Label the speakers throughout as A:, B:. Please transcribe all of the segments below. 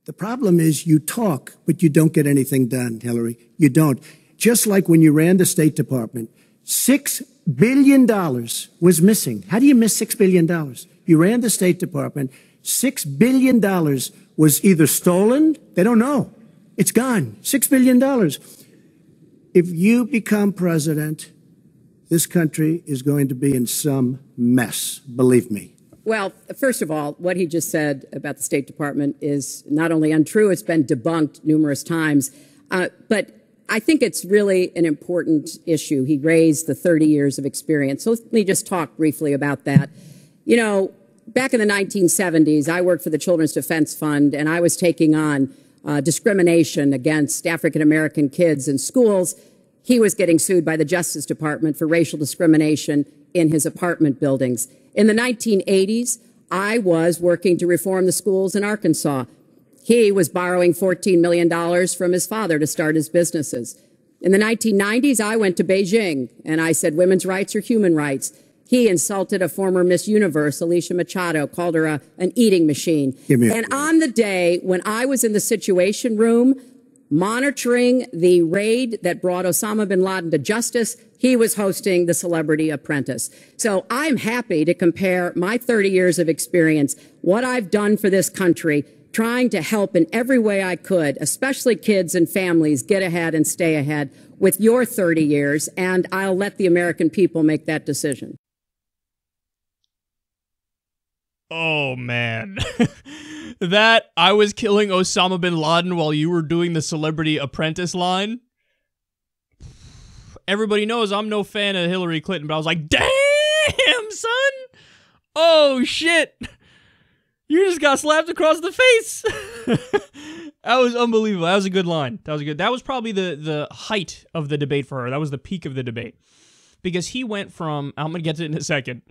A: The problem is you talk, but you don't get anything done, Hillary. You don't. Just like when you ran the State Department, $6 billion was missing. How do you miss $6 billion? You ran the State Department. $6 billion was either stolen. They don't know. It's gone. $6 billion. If you become president, this country is going to be in some mess. Believe me.
B: Well, first of all, what he just said about the State Department is not only untrue, it's been debunked numerous times. But I think it's really an important issue. He raised the 30 years of experience. So let me just talk briefly about that. You know, back in the 1970s, I worked for the Children's Defense Fund, and I was taking on discrimination against African-American kids in schools. He was getting sued by the Justice Department for racial discrimination in his apartment buildings. In the 1980s, I was working to reform the schools in Arkansas. He was borrowing $14 million from his father to start his businesses. In the 1990s, I went to Beijing, and I said women's rights are human rights. He insulted a former Miss Universe, Alicia Machado, called her an eating machine. And on the day when I was in the Situation Room monitoring the raid that brought Osama bin Laden to justice, he was hosting the Celebrity Apprentice. So I'm happy to compare my 30 years of experience, what I've done for this country, trying to help in every way I could, especially kids and families, get ahead and stay ahead, with your 30 years, and I'll let the American people make that decision.
C: Oh, man. That I was killing Osama bin Laden while you were doing the Celebrity Apprentice line. Everybody knows I'm no fan of Hillary Clinton, but I was like, damn, son. Oh, shit. You just got slapped across the face. That was unbelievable. That was a good line. That was good. That was probably the height of the debate for her. That was the peak of the debate. Because he went from, I'm going to get to it in a second,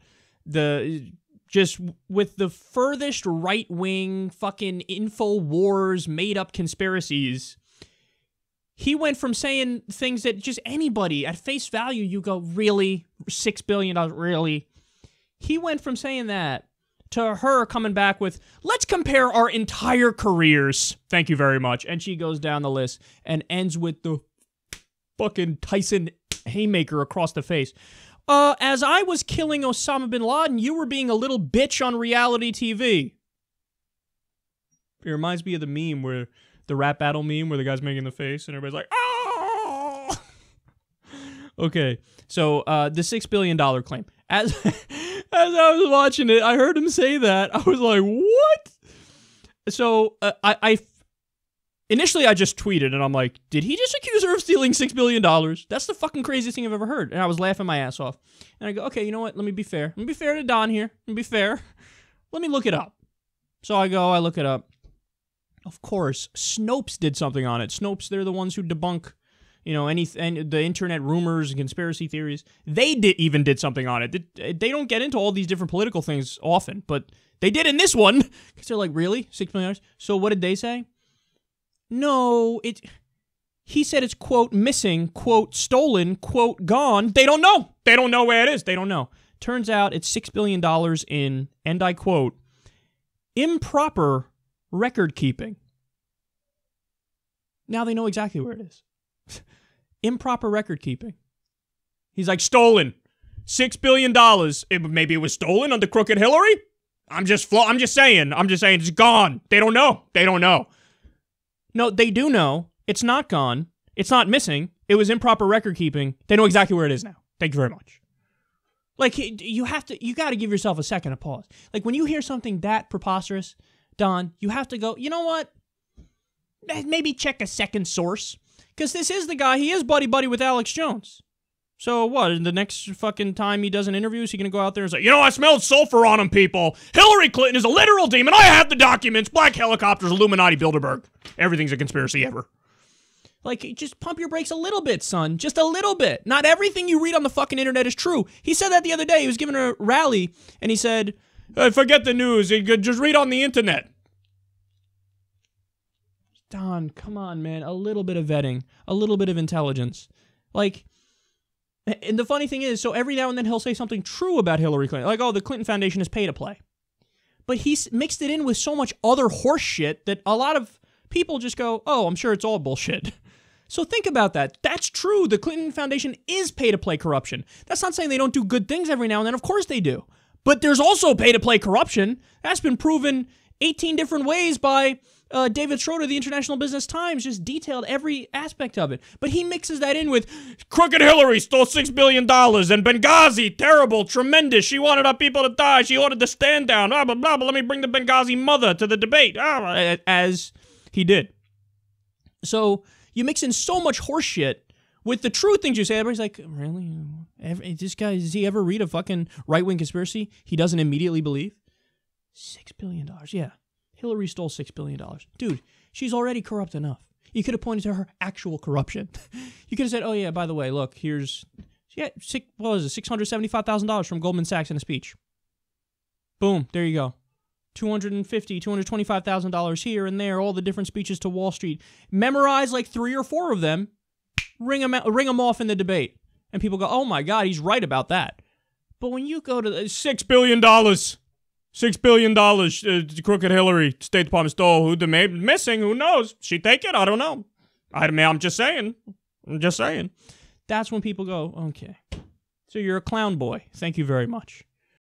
C: just with the furthest right-wing fucking InfoWars made-up conspiracies, he went from saying things that just anybody, at face value, you go, really? $6 billion, really? He went from saying that to her coming back with, let's compare our entire careers. Thank you very much. And she goes down the list and ends with the fucking Tyson haymaker across the face. As I was killing Osama bin Laden, you were being a little bitch on reality TV. It reminds me of the meme where, the rap battle meme where the guy's making the face and everybody's like, oh! Okay, so the $6 billion claim. As I was watching it, I heard him say that. I was like, what? So initially I just tweeted and I'm like, did he just accuse her of stealing $6 billion? That's the fucking craziest thing I've ever heard. And I was laughing my ass off. And I go, okay, you know what? Let me be fair. Let me be fair to Don here. Let me be fair. Let me look it up. So I look it up. Of course, Snopes did something on it. Snopes, they're the ones who debunk, you know, the internet rumors and conspiracy theories. They even did something on it. They don't get into all these different political things often, but they did in this one. Because they're like, really? $6 billion? So what did they say? No, he said it's, quote, missing, quote, stolen, quote, gone. They don't know. They don't know where it is. They don't know. Turns out it's $6 billion in, and I quote, improper record keeping. Now they know exactly where it is. Improper record keeping. He's like, stolen. $6 billion. Maybe it was stolen under Crooked Hillary? I'm just saying it's gone. They don't know. They don't know. No, they do know. It's not gone. It's not missing. It was improper record keeping. They know exactly where it is now. Thank you very much. Like, you got to give yourself a second of pause. Like, when you hear something that preposterous, Don, you have to go, you know what? Maybe check a second source. Because this is the guy, he is buddy-buddy with Alex Jones. So what, in the next fucking time he does an interview, is he going to go out there and say, you know, I smelled sulfur on him, people. Hillary Clinton is a literal demon. I have the documents. Black helicopters, Illuminati, Bilderberg. Everything's a conspiracy ever. Like, just pump your brakes a little bit, son. Just a little bit. Not everything you read on the fucking internet is true. He said that the other day. He was giving a rally, and he said, forget the news. Just read on the internet. Don, come on, man. A little bit of vetting. A little bit of intelligence. Like, and the funny thing is, so every now and then he'll say something true about Hillary Clinton. Like, oh, the Clinton Foundation is pay to play. But he's mixed it in with so much other horse shit that a lot of people just go, oh, I'm sure it's all bullshit. So think about that. That's true. The Clinton Foundation is pay-to-play corruption. That's not saying they don't do good things every now and then. Of course they do. But there's also pay-to-play corruption. That's been proven 18 different ways by David Schroeder, the International Business Times, just detailed every aspect of it. But he mixes that in with crooked Hillary stole $6 billion and Benghazi, terrible, tremendous. She wanted our people to die. She ordered to stand down. Blah, blah, blah. But let me bring the Benghazi mother to the debate. As he did. So you mix in so much horse shit with the true things you say. Everybody's like, really? This guy, does he ever read a fucking right-wing conspiracy he doesn't immediately believe? $6 billion. Yeah. Hillary stole $6 billion. Dude, she's already corrupt enough. You could have pointed to her actual corruption. You could have said, oh, yeah, by the way, look, here's, $675,000 from Goldman Sachs in a speech. Boom, there you go. $250,000, $225,000 here and there, all the different speeches to Wall Street. Memorize like 3 or 4 of them, ring them off in the debate. And people go, oh, my God, he's right about that. But when you go to $6 billion, $6 billion, crooked Hillary, State Department stole. Who missing? Who knows? She take it? I don't know. I'm just saying. That's when people go, okay. So you're a clown boy. Thank you very much.